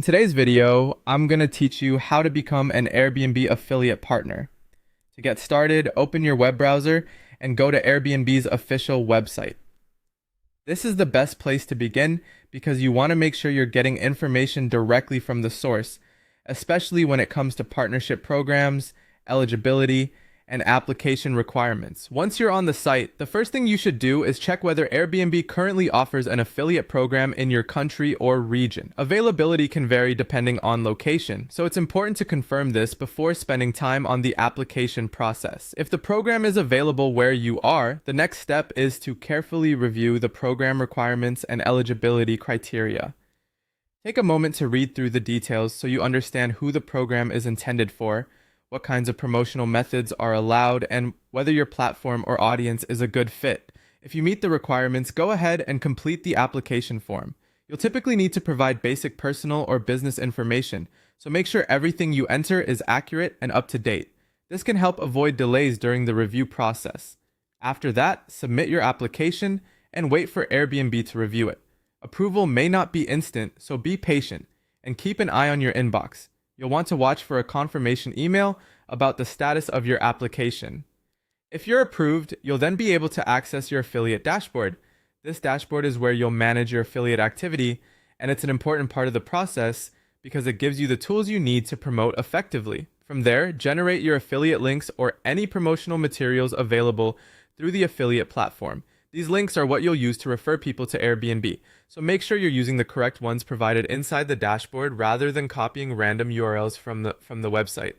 In today's video, I'm going to teach you how to become an Airbnb affiliate partner. To get started, open your web browser and go to Airbnb's official website. This is the best place to begin because you want to make sure you're getting information directly from the source, especially when it comes to partnership programs, eligibility, and application requirements. Once you're on the site, the first thing you should do is check whether Airbnb currently offers an affiliate program in your country or region. Availability can vary depending on location, so it's important to confirm this before spending time on the application process. If the program is available where you are, the next step is to carefully review the program requirements and eligibility criteria. Take a moment to read through the details so you understand who the program is intended for, what kinds of promotional methods are allowed, and whether your platform or audience is a good fit. If you meet the requirements, go ahead and complete the application form. You'll typically need to provide basic personal or business information, so make sure everything you enter is accurate and up to date. This can help avoid delays during the review process. After that, submit your application and wait for Airbnb to review it. Approval may not be instant, so be patient and keep an eye on your inbox. You'll want to watch for a confirmation email about the status of your application. If you're approved, you'll then be able to access your affiliate dashboard. This dashboard is where you'll manage your affiliate activity, and it's an important part of the process because it gives you the tools you need to promote effectively. From there, generate your affiliate links or any promotional materials available through the affiliate platform. These links are what you'll use to refer people to Airbnb, so make sure you're using the correct ones provided inside the dashboard rather than copying random URLs from the website.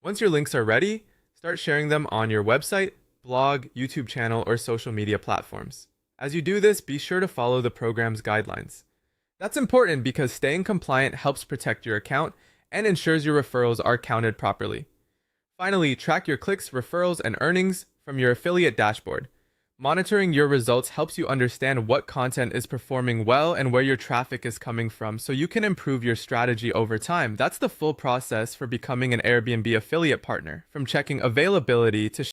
Once your links are ready, start sharing them on your website, blog, YouTube channel, or social media platforms. As you do this, be sure to follow the program's guidelines. That's important because staying compliant helps protect your account and ensures your referrals are counted properly. Finally, track your clicks, referrals, and earnings from your affiliate dashboard. Monitoring your results helps you understand what content is performing well and where your traffic is coming from, so you can improve your strategy over time. That's the full process for becoming an Airbnb affiliate partner, from checking availability to